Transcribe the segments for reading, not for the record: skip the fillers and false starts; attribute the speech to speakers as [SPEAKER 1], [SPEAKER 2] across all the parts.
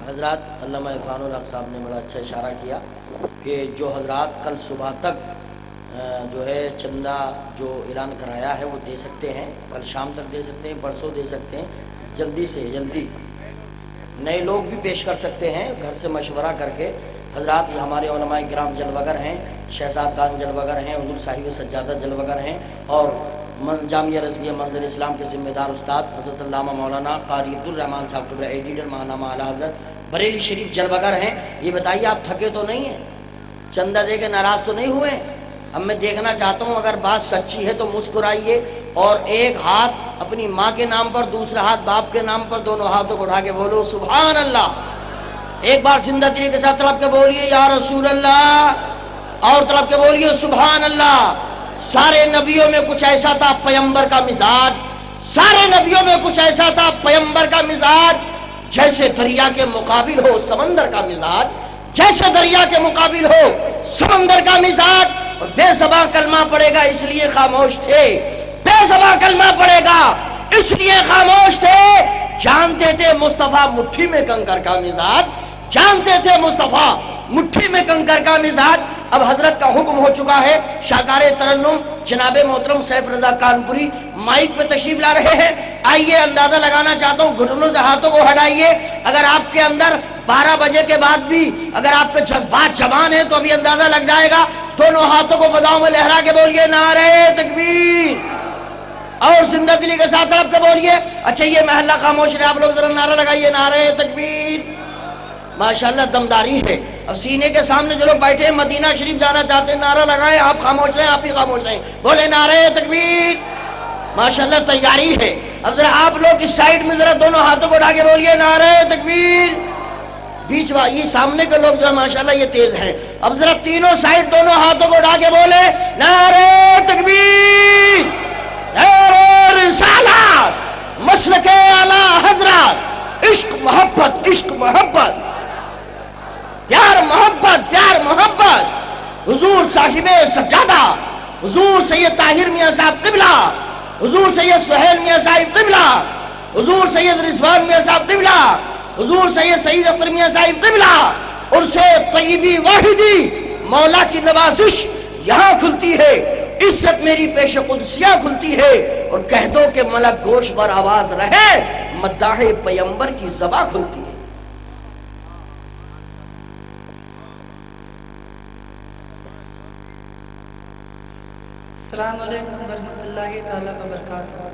[SPEAKER 1] حضرات علامہ عرفان الحق صاحب نے بڑا اچھا اشارہ کیا کہ جو حضرات کل صبح تک جو ہے چندہ جو اعلان کرایا ہے وہ دے سکتے ہیں، کل شام تک دے سکتے ہیں، پرسوں دے سکتے ہیں، جلدی سے جلدی نئے لوگ بھی پیش کر سکتے ہیں گھر سے مشورہ کر کے۔ حضرات یہ ہمارے علماء کرام جلوگر ہیں، شہزاد خان جلوگر ہیں، حضور صاحب سجادہ جلوگر ہیں، اور جامعہ رضویہ منظر اسلام کے ذمہ دار استاد حضرت علامہ مولانا قاری عبدالرحمن صاحب قبلہ ایڈیٹر ماہنامہ اعلیٰ حضرت بریلی شریف جلوگر ہیں۔ یہ بتائیے آپ تھکے تو نہیں ہیں؟ چندہ دے کے ناراض تو نہیں ہوئے؟ اب میں دیکھنا چاہتا ہوں اگر بات سچی ہے تو مسکرائیے، اور ایک ہاتھ اپنی ماں کے نام پر، دوسرا ہاتھ باپ کے نام پر، دونوں ہاتھوں کو اٹھا کے بولو سبحان اللہ۔ ایک بار زندہ دلی کے ساتھ طلب کے بولیے یا رسول اللہ، اور طلب کے بولیے سبحان اللہ۔ سارے نبیوں میں کچھ ایسا تھا پیغمبر کا مزاج، سارے نبیوں میں کچھ ایسا تھا پیغمبر کا مزاج، جیسے دریا کے مقابل ہو سمندر کا مزاج، جیسے دریا کے مقابل ہو سمندر کا مزاج۔ اور بے زباں کلمہ پڑے گا اس لیے خاموش تھے، بے زباں کلمہ پڑے گا اس لیے خاموش تھے، جانتے تھے مصطفیٰ مٹھی میں کنکر کا مزاج، جانتے تھے مصطفیٰ مٹھی میں کنکر کا مزاج۔ اب حضرت کا حکم ہو چکا ہے، شاکار ترنم جناب محترم سیف رضا کانپوری مائک پہ تشریف لا رہے ہیں۔ آئیے اندازہ لگانا چاہتا ہوں، گھٹنوں سے ہاتھوں کو ہٹائیے۔ اگر آپ کے اندر 12 بجے کے بعد بھی اگر آپ کے جذبات جوان ہیں تو ابھی اندازہ لگ جائے گا۔ دونوں ہاتھوں کو فضاؤں میں لہرا کے بولیے نعرہ تکبیر، اور زندہ دلی کے ساتھ طرف کے بولیے۔ اچھا یہ محلہ خاموش رہے، آپ لوگ ذرا نعرہ لگائیے نعرہ تکبیر۔ ماشاءاللہ دمداری ہے۔ اب سینے کے سامنے جو لوگ بیٹھے ہیں مدینہ شریف جانا چاہتے ہیں نعرہ لگائیں، آپ خاموش رہیں، آپ بھی خاموش رہیں، بولے نعرہ تکبیر۔ ماشاءاللہ تیاری ہے۔ اب ذرا آپ لوگ اس سائیڈ میں ذرا دونوں ہاتھوں کو اٹھا کے بولیے نعرہ تکبیر۔ بیچ یہ سامنے کے لوگ جو ہے ماشاءاللہ یہ تیز ہیں۔ اب ذرا تینوں سائیڈ دونوں ہاتھوں کو اٹھا کے بولے نعرہ تکبیر، نعرہ رسالت، مسلک اعلیٰ حضرت، عشق محبت، عشق محبت، پیار محبت، پیار محبت، حضور صاحب سجادہ، حضور سید طاہر میاں صاحب قبلہ، حضور سید سہیل میاں صاحب قبلہ، حضور سید رضوان میاں صاحب قبلہ، حضور سید سعید اختر میاں صاحب قبلہ، عرص طیبی واحدی مولا کی نوازش یہاں کھلتی ہے، عزت میری پیش قدسیہ کھلتی ہے، اور کہہ دو کہ ملک گوش پر آواز رہے، مداح پیغمبر کی زباں کھلتی ہے۔
[SPEAKER 2] السلام علیکم ورحمۃ اللہ تعالیٰ وبرکاتہ۔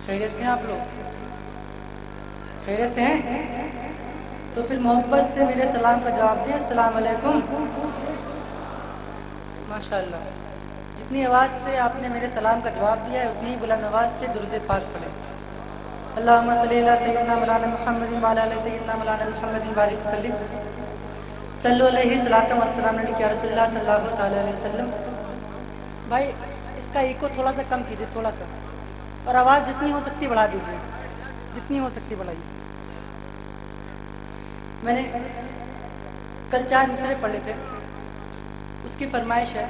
[SPEAKER 2] خیریت سے ہیں آپ لوگ؟ خیریت سے ہیں؟ تو پھر محبت سے میرے سلام کا جواب دیں، السلام علیکم۔ ماشاءاللہ جتنی آواز سے آپ نے میرے سلام کا جواب دیا ہے اتنی بلند آواز سے درود پاک پڑھیں۔ اللہم صلی علی سیدنا مولانا محمد وعلی آل سیدنا مولانا محمد وبارک وسلم، صلو علیہ الصلاۃ والسلام علیہ رسول اللہ صلی اللہ تعالی علیہ وسلم۔ بھائی اس کا ایکو تھوڑا سا کم کیجیے، تھوڑا سا، اور آواز جتنی ہو سکتی بڑھا دیجیے، جتنی ہو سکتی بڑھائیے۔ میں نے کل 4 مصرے پڑھے تھے، اس کی فرمائش ہے،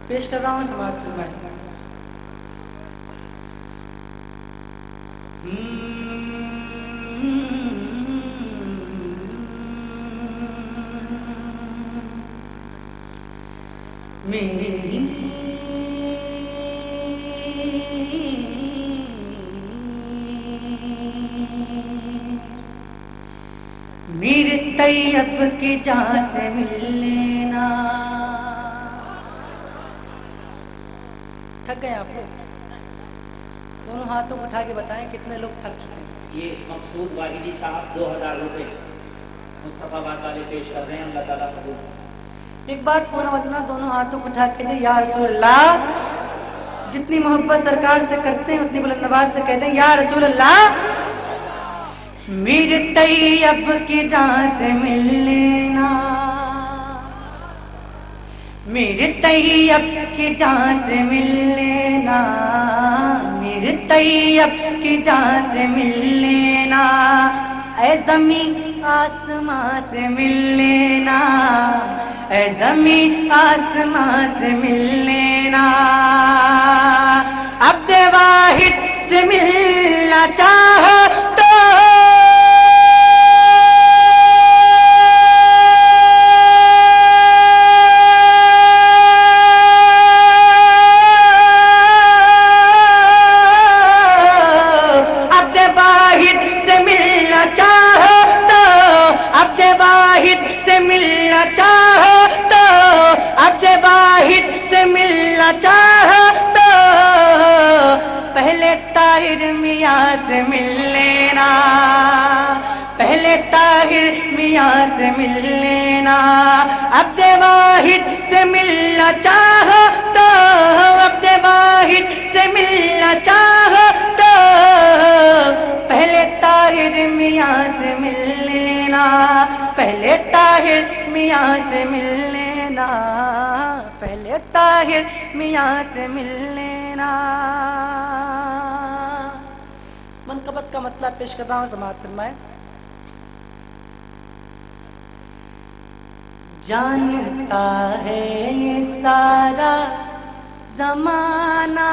[SPEAKER 2] پیش کر رہا ہوں، سماعت فرمائیں۔ میرے طیب کی جان سے مل لینا۔ تھک گئے آپ لوگ؟ دونوں ہاتھوں کو اٹھا کے بتائیں کتنے لوگ تھک چکے ہیں۔
[SPEAKER 1] یہ مقصود واحدی صاحب 2000 روپے مصطفیٰ باد والے پیش کر رہے ہیں، اللہ تعالیٰ قبول۔
[SPEAKER 2] ایک بات پورا مجمع دونوں ہاتھوں کو اٹھا کے دیں، یا رسول اللہ۔ جتنی محبت سرکار سے کرتے ہیں اتنی بلند آواز سے کہتے ہیں یا رسول اللہ۔ میرے طیب کی جان سے مل لینا، میرے طیب کی جان سے مل لینا، میرے طیب کی جان سے مل لینا، اے زمین آسمان سے مل لینا، اے زمین آسمان سے مل لینا۔ لینا عبد واحد سے ملنا چاہو تو طاہر میاں سے مل لینا پہلے طاہر میاں سے مل لینا عبد واحد سے ملنا چاہو تو عبد واحد سے ملنا چاہو تو پہلے طاہر میاں سے مل لینا پہلے طاہر میاں سے مل لینا پہلے طاہر میاں سے مل لینا منقبت کا مطلب پیش کر رہا ہوں، سماعت فرمائیں۔ جانتا ہے یہ سارا زمانہ،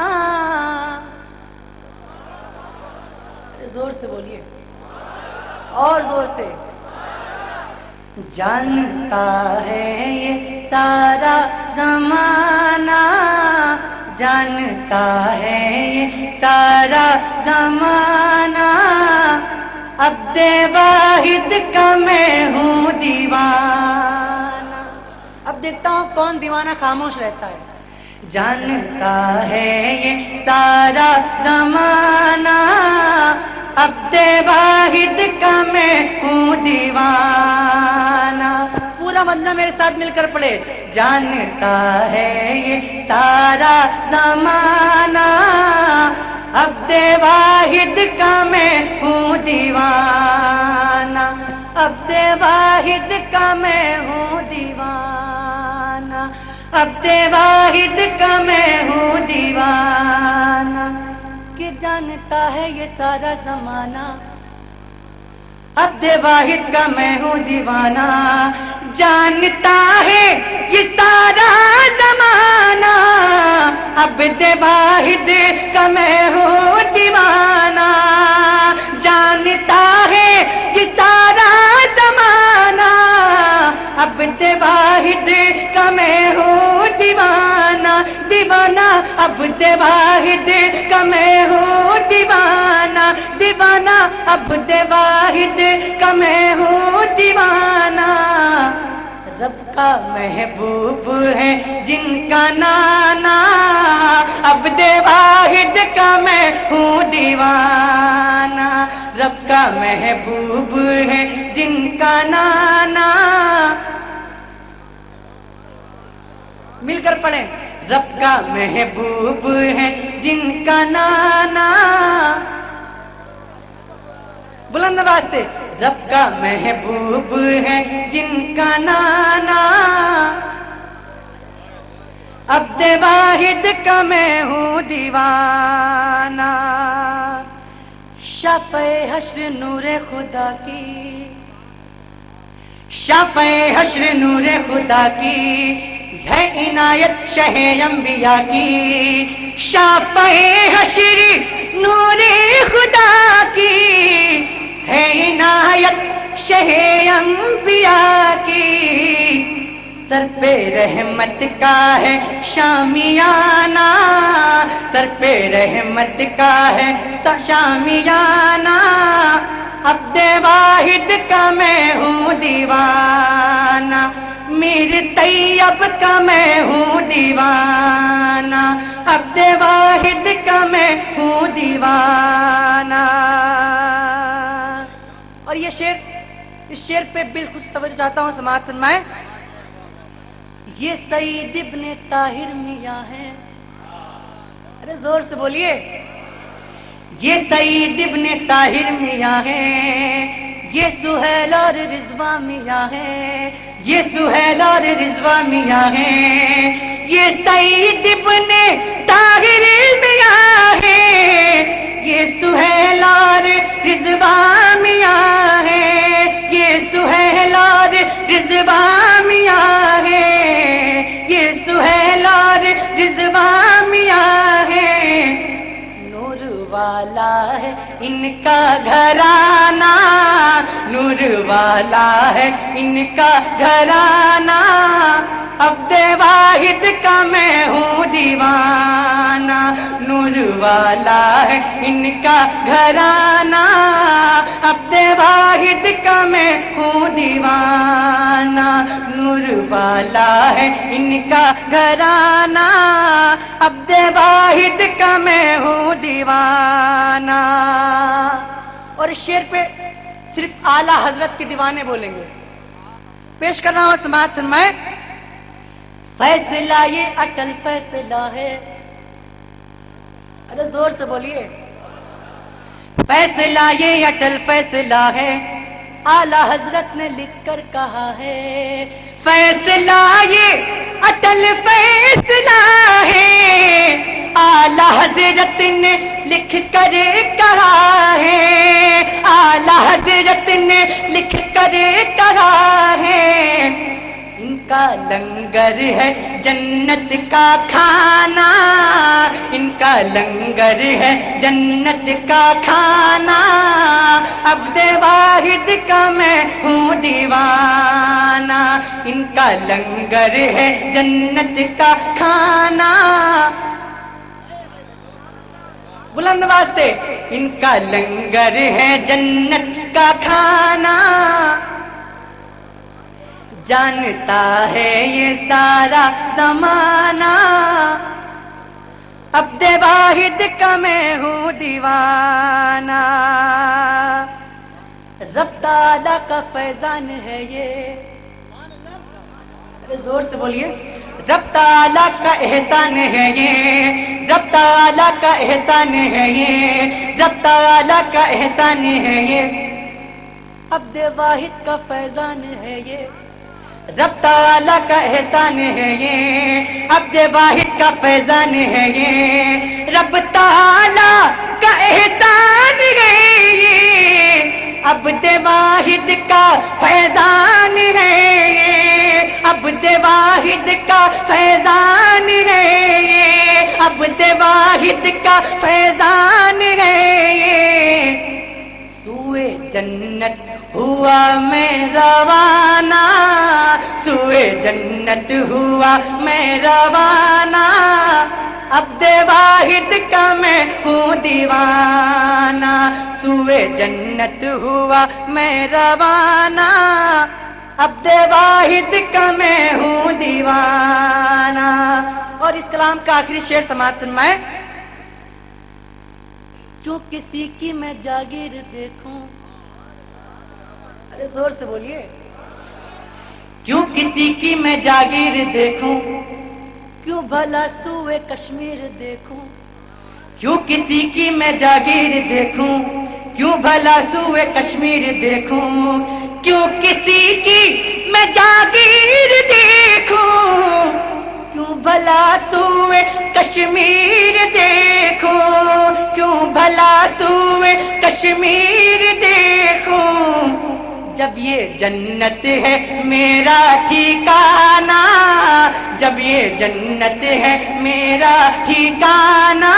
[SPEAKER 2] زور سے بولیے اور زور سے، جانتا ہے یہ سارا زمانہ، جانتا ہے یہ سارا زمانہ، عبد واحد کا میں ہوں دیوانہ۔ اب دیکھتا ہوں کون دیوانہ خاموش رہتا ہے۔ جانتا ہے یہ سارا زمانہ، عبد واحد کا میں ہوں دیوانہ۔ پورا مدنہ میرے ساتھ مل کر پڑھے۔ جانتا ہے یہ سارا زمانہ، عبد واحد کا میں ہوں دیوانہ، عبد واحد کا میں ہوں دیوانہ، عبد واحد کا میں ہوں دیوانہ۔ کہ جانتا ہے یہ سارا زمانہ، عبد واحد کا میں ہوں دیوانہ۔ جانتا ہے یہ سارا زمانہ، عبد واحد کا میں ہوں دیوانہ۔ جانتا ہے یہ سارا زمانہ، عبد واحد کا میں ہوں دیوانہ، دیوانہ عبد واحد کا میں ہوں دیوانہ، دیوانہ عبد واحد کا میں ہوں دیوانہ۔ رب کا محبوب ہے جن کا نانا، عبد واحد کا میں ہوں دیوانہ، رب کا محبوب ہے جن کا نانا۔ مل کر پڑھیں۔ رب کا محبوب ہے جن کا نانا، بلند آواز سے، رب کا محبوب ہے جن کا نانا، عبد واحد کا میں ہوں دیوانہ۔ شفع حشر نور خدا کی، شفع حشر نور خدا کی ہے عنایت شہ انبیاء کی، شفع حشر نور خدا کی ہے عنایت شہ انبیاء کی۔ سر پہ رحمت کا ہے شامیانہ، سر پہ رحمت کا ہے شامیانہ، عبد واحد کا میں ہوں دیوانہ، میر طیب کا میں ہوں دیوانہ، عبد واحد کا میں ہوں دیوانہ۔ اور یہ شعر، اس شعر پہ بالخصوص توجہ چاہتا ہوں، سماعت فرمائیں۔ یہ سعید ابن طاہر میاں ہیں، ارے زور سے بولیے، یہ سعید ابن طاہر میاں ہیں، یہ سہیل اور رضویٰ میاں ہیں، یہ سہیل اور رضویٰ میاں ہیں، یہ سعید ابن طاہر میاں ہیں، یہ سہیل اور رضویٰ میاں ہیں، یہ سہیل اور رضویٰ میاں ہیں، یہ سہیل اور رضویٰ ان کا گھرانہ نور والا ہے ان کا گھرانہ عبد واحد کا میں ہوں دیوانہ نور والا ہے ان کا گھرانہ عبد واحد کا میں ہوں دیوانہ نور والا ہے ان کا گھرانہ عبد واحد کا میں ہوں دیوانہ. اور اس شعر پہ صرف اعلیٰ حضرت کے دیوانے بولیں گے. پیش کر رہا ہوں سماعت فرمائے. فیصلہ یہ اٹل فیصلہ ہے. ارے زور سے بولیے. فیصلہ یہ اٹل فیصلہ ہے اعلیٰ حضرت نے لکھ کر کہا ہے. فیصلہ یہ اٹل فیصلہ ہے اعلیٰ حضرت نے لکھ کر کہا ہے. اعلیٰ حضرت نے لکھ کر کہا ہے. ان کا لنگر ہے جنت کا کھانا. ان کا لنگر ہے جنت کا کھانا. عبد واحد کا میں ہوں دیوانہ. ان کا لنگر ہے جنت کا کھانا. بلند آواز سے. ان کا لنگر ہے جنت کا کھانا. جانتا ہے یہ سارا زمانہ عبد واحد کا میں ہوں دیوانہ. رب تعالیٰ کا فیضان ہے یہ. زور سے بولیے. رب تعالیٰ کا احسان ہے یہ. رب تعالیٰ کا احسان ہے یہ. رب تعالیٰ کا احسان ہے یہ. عبد واحد کا فیضان ہے یہ. رب تعالیٰ کا احسان ہے یہ. عبد واحد کا فیضان ہے یہ. رب تعالیٰ کا احسان ہے یہ. عبد واحد کا فیضان ہے یہ. عبد واحد کا فیضان ہے یہ. عبد واحد کا فیضان ہے یہ. سوئے جنت ہوا میں روانہ. سوئے جنت ہوا میں روانہ. عبد واحد کا میں ہوں دیوانہ. سوئے جنت ہوا میں روانہ. عبد واحد کا میں ہوں دیوانہ. اور اس کلام کا آخری شعر سماعت فرمائے. کیوں کسی کی میں جاگیر دیکھوں. ارے زور سے بولیے. کیوں کسی کی میں جاگیر دیکھوں. کیوں بھلا سوئے کشمیر دیکھوں. کیوں کسی کی میں جاگیر دیکھوں. کیوں بھلا سوئے کشمیر دیکھوں. کیوں کسی کی میں جاگیر دیکھوں. کیوں بھلا سوئے کشمیر دیکھوں. کیوں بھلا سوئے کشمیر دیکھوں. جب یہ جنت ہے میرا ٹھکانہ. جب یہ جنت ہے میرا ٹھکانہ.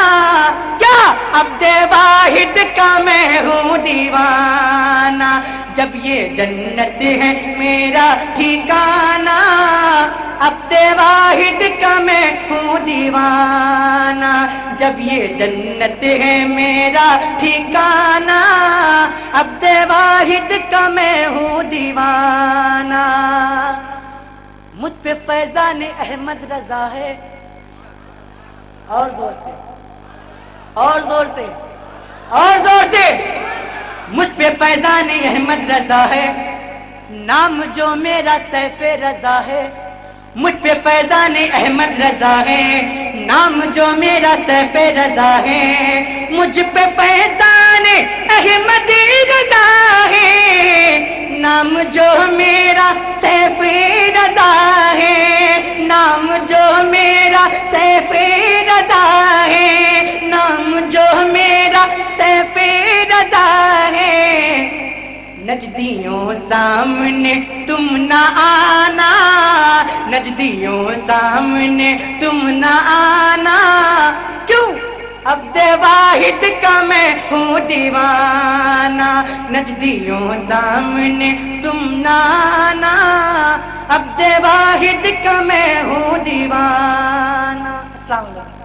[SPEAKER 2] کیا عبد واحد کا میں ہوں دیوانہ. جب یہ جنت ہے میرا ٹھکانہ. عبد واحد کا میں ہوں دیوانہ. جب یہ جنت ہے میرا ٹھکانہ. عبد واحد کا میں ہوں دیوانہ. مجھ پہ فیضان احمد رضا ہے. اور زور سے. اور زور سے. اور زور سے. مجھ پہ فیضان احمد رضا ہے. نام جو میرا سیف رضا ہے. مجھ پہ فیضان احمد رضا ہے. نام جو میرا سیف رضا ہے. مجھ پہ فیضان احمد رضا ہے. نام جو میرا سیف رضا ہے. نام جو میرا سیف رضا ہے. نام جو میرا سیف رضا ہے. نجدیوں سامنے تم نہ آنا. نجدیوں سامنے تم نہ آنا. کیوں عبد واحد کا میں
[SPEAKER 3] ہوں دیوانہ، نجدیوں سامنے تم نانا، عبد واحد کا میں ہوں دیوانہ۔
[SPEAKER 2] السلام علیکم۔